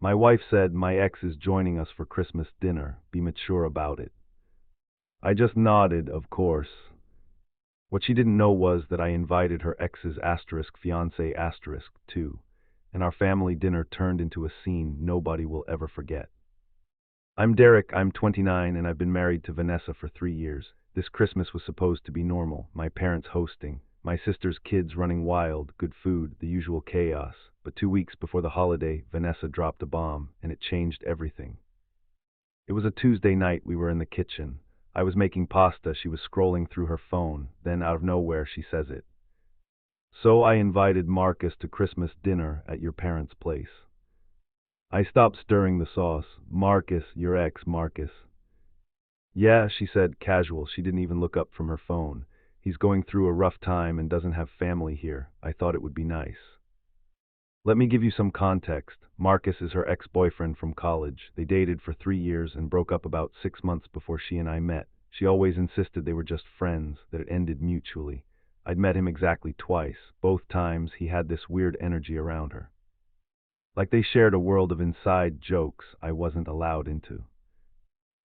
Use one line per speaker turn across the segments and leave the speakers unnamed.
My wife said my ex is joining us for Christmas dinner. Be mature about it. I just nodded, of course. What she didn't know was that I invited her ex's asterisk fiancé asterisk too, and our family dinner turned into a scene nobody will ever forget. I'm Derek, I'm 29, and I've been married to Vanessa for 3 years. This Christmas was supposed to be normal, my parents hosting, my sister's kids running wild, good food, the usual chaos. But 2 weeks before the holiday, Vanessa dropped a bomb, and it changed everything. It was a Tuesday night, we were in the kitchen. I was making pasta, she was scrolling through her phone, then out of nowhere she says it. So I invited Marcus to Christmas dinner at your parents' place. I stopped stirring the sauce. Marcus, your ex, Marcus. Yeah, she said, casual. She didn't even look up from her phone. He's going through a rough time and doesn't have family here. I thought it would be nice. Let me give you some context. Marcus is her ex-boyfriend from college. They dated for 3 years and broke up about 6 months before she and I met. She always insisted they were just friends, that it ended mutually. I'd met him exactly twice. Both times he had this weird energy around her. Like they shared a world of inside jokes I wasn't allowed into.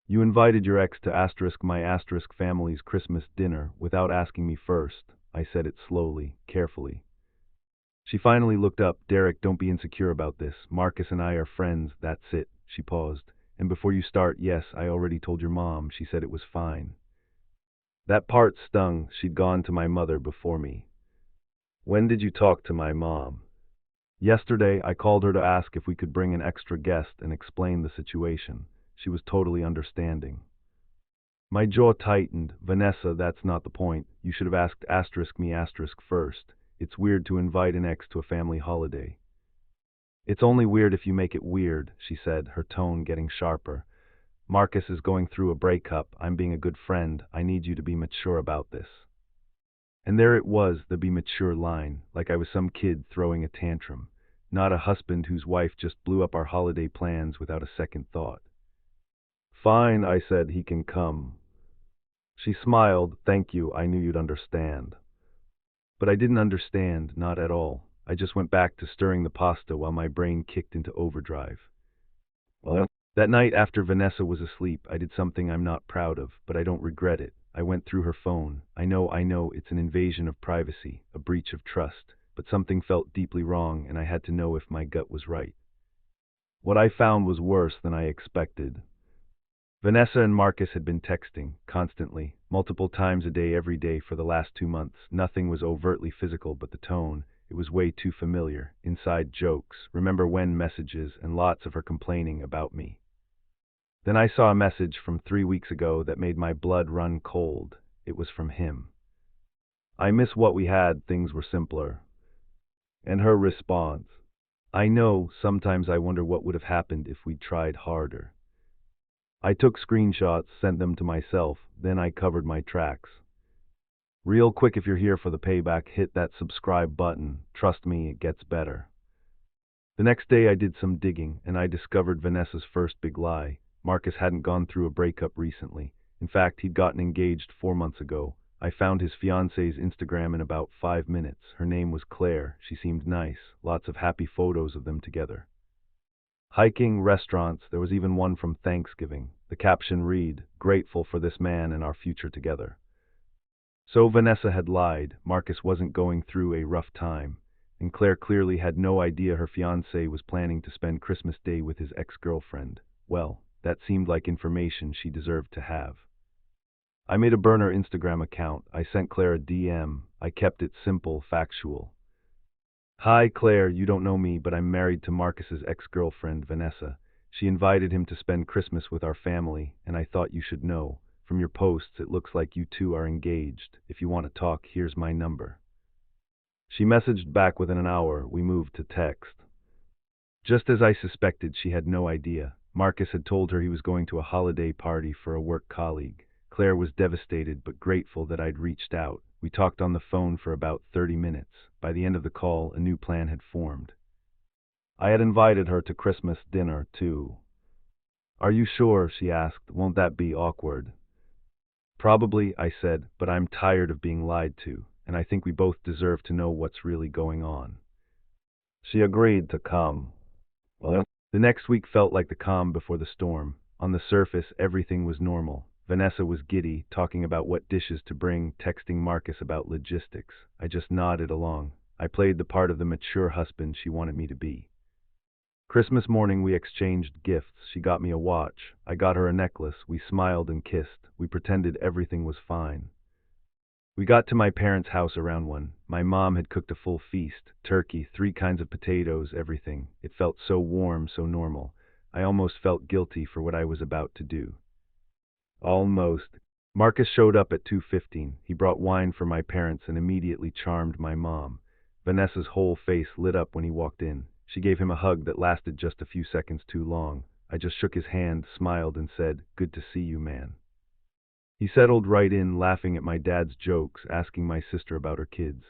You invited your ex to asterisk my asterisk family's Christmas dinner without asking me first. I said it slowly, carefully. She finally looked up. Derek, don't be insecure about this. Marcus and I are friends, that's it. She paused. And before you start, yes, I already told your mom. She said it was fine. That part stung. She'd gone to my mother before me. When did you talk to my mom? Yesterday, I called her to ask if we could bring an extra guest and explain the situation. She was totally understanding. My jaw tightened. Vanessa, that's not the point. You should have asked asterisk me asterisk first. It's weird to invite an ex to a family holiday. It's only weird if you make it weird, she said, her tone getting sharper. Marcus is going through a breakup. I'm being a good friend. I need you to be mature about this. And there it was, the be mature line, like I was some kid throwing a tantrum, not a husband whose wife just blew up our holiday plans without a second thought. Fine, I said, he can come. She smiled. Thank you, I knew you'd understand. But I didn't understand, not at all. I just went back to stirring the pasta while my brain kicked into overdrive. Well, that night after Vanessa was asleep, I did something I'm not proud of, but I don't regret it. I went through her phone. I know, it's an invasion of privacy, a breach of trust, but something felt deeply wrong, and I had to know if my gut was right. What I found was worse than I expected. Vanessa and Marcus had been texting, constantly, multiple times a day every day for the last 2 months. Nothing was overtly physical, but the tone, it was way too familiar. Inside jokes, remember when messages, and lots of her complaining about me. Then I saw a message from 3 weeks ago that made my blood run cold. It was from him. I miss what we had, things were simpler. And her response. I know, sometimes I wonder what would have happened if we'd tried harder. I took screenshots, sent them to myself, then I covered my tracks. Real quick, if you're here for the payback, hit that subscribe button. Trust me, it gets better. The next day I did some digging, and I discovered Vanessa's first big lie. Marcus hadn't gone through a breakup recently. In fact, he'd gotten engaged 4 months ago. I found his fiancée's Instagram in about 5 minutes. Her name was Claire. She seemed nice. Lots of happy photos of them together. Hiking, restaurants, there was even one from Thanksgiving. The caption read, "Grateful for this man and our future together." So Vanessa had lied. Marcus wasn't going through a rough time. And Claire clearly had no idea her fiancé was planning to spend Christmas Day with his ex-girlfriend. Well, that seemed like information she deserved to have. I made a burner Instagram account. I sent Claire a DM. I kept it simple, factual. Hi, Claire, you don't know me, but I'm married to Marcus's ex-girlfriend, Vanessa. She invited him to spend Christmas with our family, and I thought you should know. From your posts, it looks like you two are engaged. If you want to talk, here's my number. She messaged back within an hour. We moved to text. Just as I suspected, she had no idea. Marcus had told her he was going to a holiday party for a work colleague. Claire was devastated but grateful that I'd reached out. We talked on the phone for about 30 minutes. By the end of the call, a new plan had formed. I had invited her to Christmas dinner, too. Are you sure? She asked. Won't that be awkward? Probably, I said, but I'm tired of being lied to, and I think we both deserve to know what's really going on. She agreed to come. Well, The next week felt like the calm before the storm. On the surface, everything was normal. Vanessa was giddy, talking about what dishes to bring, texting Marcus about logistics. I just nodded along. I played the part of the mature husband she wanted me to be. Christmas morning we exchanged gifts. She got me a watch. I got her a necklace. We smiled and kissed. We pretended everything was fine. We got to my parents' house around 1. My mom had cooked a full feast, turkey, 3 kinds of potatoes, everything. It felt so warm, so normal. I almost felt guilty for what I was about to do. Almost. Marcus showed up at 2:15. He brought wine for my parents and immediately charmed my mom. Vanessa's whole face lit up when he walked in. She gave him a hug that lasted just a few seconds too long. I just shook his hand, smiled, and said, "Good to see you, man." He settled right in, laughing at my dad's jokes, asking my sister about her kids.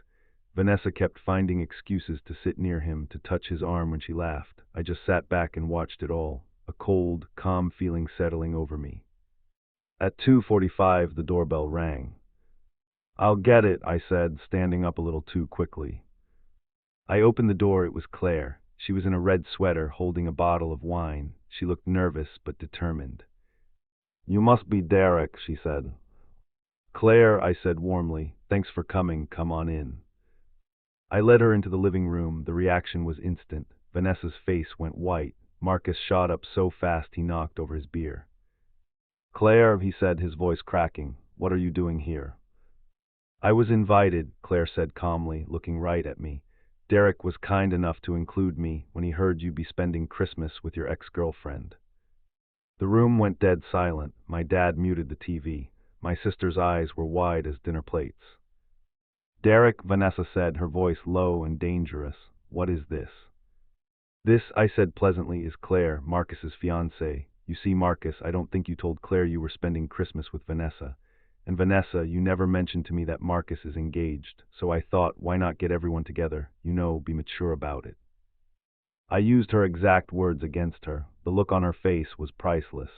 Vanessa kept finding excuses to sit near him, to touch his arm when she laughed. I just sat back and watched it all, a cold, calm feeling settling over me. At 2:45, the doorbell rang. "I'll get it," I said, standing up a little too quickly. I opened the door. It was Claire. She was in a red sweater, holding a bottle of wine. She looked nervous but determined. "You must be Derek," she said. "Claire," I said warmly, "thanks for coming. Come on in." I led her into the living room. The reaction was instant. Vanessa's face went white. Marcus shot up so fast he knocked over his beer. "Claire," he said, his voice cracking, "what are you doing here?" "I was invited," Claire said calmly, looking right at me. "Derek was kind enough to include me when he heard you'd be spending Christmas with your ex-girlfriend." The room went dead silent. My dad muted the TV. My sister's eyes were wide as dinner plates. "Derek," Vanessa said, her voice low and dangerous, "what is this?" "This," I said pleasantly, "is Claire, Marcus's fiancée. You see, Marcus, I don't think you told Claire you were spending Christmas with Vanessa. And Vanessa, you never mentioned to me that Marcus is engaged, so I thought, why not get everyone together? You know, be mature about it." I used her exact words against her. The look on her face was priceless.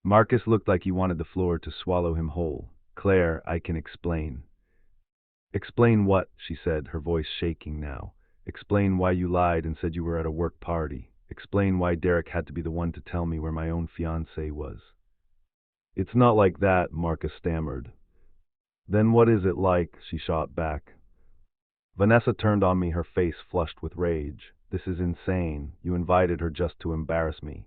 Marcus looked like he wanted the floor to swallow him whole. "Claire, I can explain." "Explain what?" she said, her voice shaking now. "Explain why you lied and said you were at a work party. Explain why Derek had to be the one to tell me where my own fiancée was." "It's not like that," Marcus stammered. "Then what is it like?" she shot back. Vanessa turned on me, her face flushed with rage. "This is insane. You invited her just to embarrass me."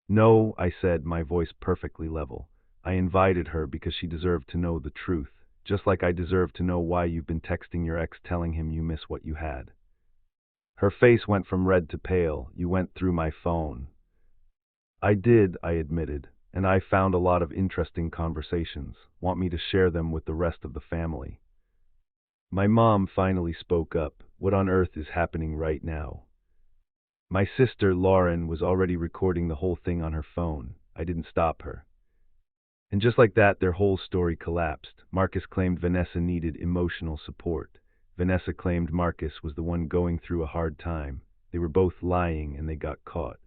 "No," I said, my voice perfectly level. "I invited her because she deserved to know the truth, just like I deserve to know why you've been texting your ex telling him you miss what you had." Her face went from red to pale. "You went through my phone." "I did," I admitted, "and I found a lot of interesting conversations. Want me to share them with the rest of the family?" My mom finally spoke up. "What on earth is happening right now?" My sister, Lauren, was already recording the whole thing on her phone. I didn't stop her. And just like that, their whole story collapsed. Marcus claimed Vanessa needed emotional support. Vanessa claimed Marcus was the one going through a hard time. They were both lying, and they got caught.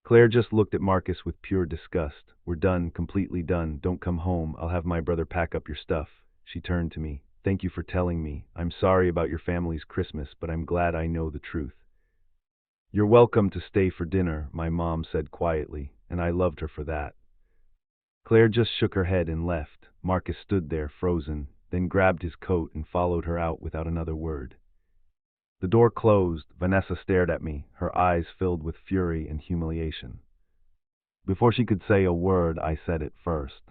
Claire just looked at Marcus with pure disgust. "We're done, completely done. Don't come home. I'll have my brother pack up your stuff." She turned to me. "Thank you for telling me. I'm sorry about your family's Christmas, but I'm glad I know the truth." "You're welcome to stay for dinner," my mom said quietly, and I loved her for that. Claire just shook her head and left. Marcus stood there, frozen, then grabbed his coat and followed her out without another word. The door closed. Vanessa stared at me, her eyes filled with fury and humiliation. Before she could say a word, I said it first.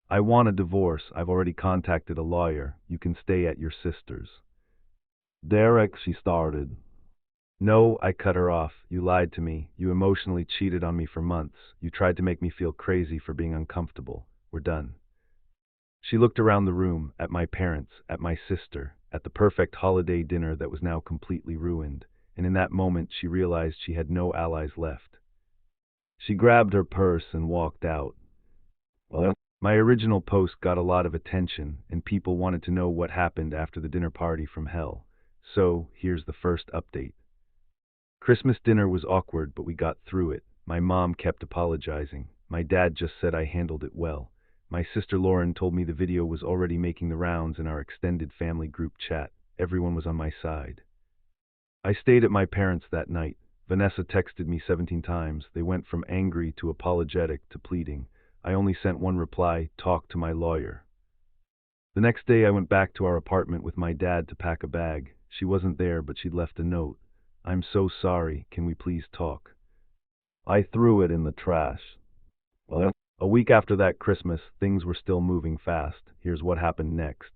"I want a divorce. I've already contacted a lawyer. You can stay at your sister's." "Derek," she started. "No," I cut her off. "You lied to me. You emotionally cheated on me for months. You tried to make me feel crazy for being uncomfortable. We're done." She looked around the room, at my parents, at my sister, at the perfect holiday dinner that was now completely ruined, and in that moment she realized she had no allies left. She grabbed her purse and walked out. Well, my original post got a lot of attention, and people wanted to know what happened after the dinner party from hell. So, here's the first update. Christmas dinner was awkward, but we got through it. My mom kept apologizing. My dad just said I handled it well. My sister Lauren told me the video was already making the rounds in our extended family group chat. Everyone was on my side. I stayed at my parents' that night. Vanessa texted me 17 times. They went from angry to apologetic to pleading. I only sent one reply, talk to my lawyer. The next day I went back to our apartment with my dad to pack a bag. She wasn't there, but she'd left a note. I'm so sorry, can we please talk? I threw it in the trash. Well, a week after that Christmas, things were still moving fast. Here's what happened next.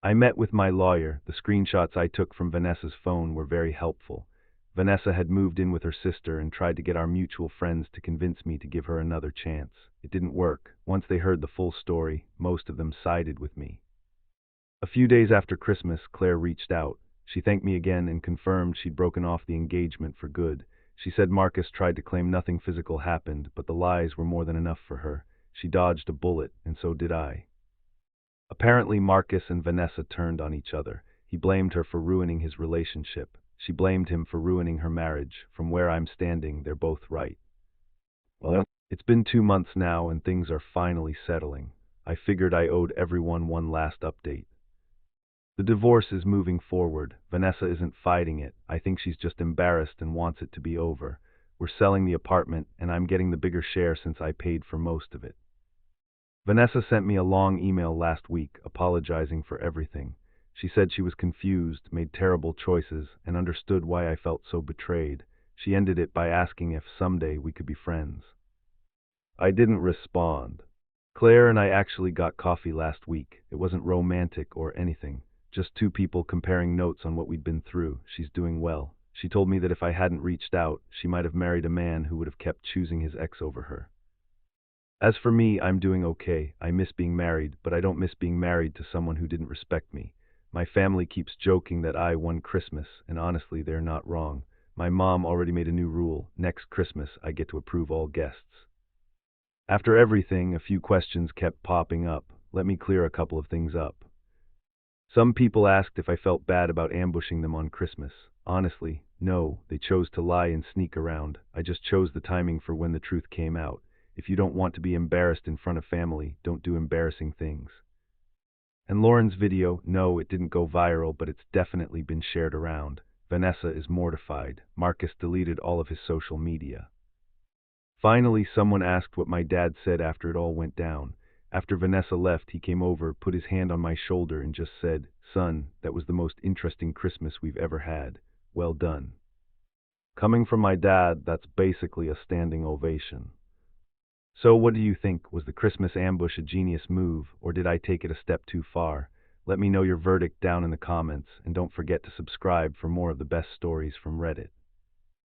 I met with my lawyer. The screenshots I took from Vanessa's phone were very helpful. Vanessa had moved in with her sister and tried to get our mutual friends to convince me to give her another chance. It didn't work. Once they heard the full story, most of them sided with me. A few days after Christmas, Claire reached out. She thanked me again and confirmed she'd broken off the engagement for good. She said Marcus tried to claim nothing physical happened, but the lies were more than enough for her. She dodged a bullet, and so did I. Apparently, Marcus and Vanessa turned on each other. He blamed her for ruining his relationship. She blamed him for ruining her marriage. From where I'm standing, they're both right. Well, it's been 2 months now, and things are finally settling. I figured I owed everyone one last update. The divorce is moving forward. Vanessa isn't fighting it. I think she's just embarrassed and wants it to be over. We're selling the apartment, and I'm getting the bigger share since I paid for most of it. Vanessa sent me a long email last week, apologizing for everything. She said she was confused, made terrible choices, and understood why I felt so betrayed. She ended it by asking if someday we could be friends. I didn't respond. Claire and I actually got coffee last week. It wasn't romantic or anything. Just two people comparing notes on what we'd been through. She's doing well. She told me that if I hadn't reached out, she might have married a man who would have kept choosing his ex over her. As for me, I'm doing okay. I miss being married, but I don't miss being married to someone who didn't respect me. My family keeps joking that I won Christmas, and honestly, they're not wrong. My mom already made a new rule. Next Christmas, I get to approve all guests. After everything, a few questions kept popping up. Let me clear a couple of things up. Some people asked if I felt bad about ambushing them on Christmas. Honestly, no. They chose to lie and sneak around. I just chose the timing for when the truth came out. If you don't want to be embarrassed in front of family, don't do embarrassing things. And Lauren's video, no, it didn't go viral, but it's definitely been shared around. Vanessa is mortified. Marcus deleted all of his social media. Finally, someone asked what my dad said after it all went down. After Vanessa left, he came over, put his hand on my shoulder, and just said, "Son, that was the most interesting Christmas we've ever had. Well done." Coming from my dad, that's basically a standing ovation. So what do you think? Was the Christmas ambush a genius move, or did I take it a step too far? Let me know your verdict down in the comments, and don't forget to subscribe for more of the best stories from Reddit.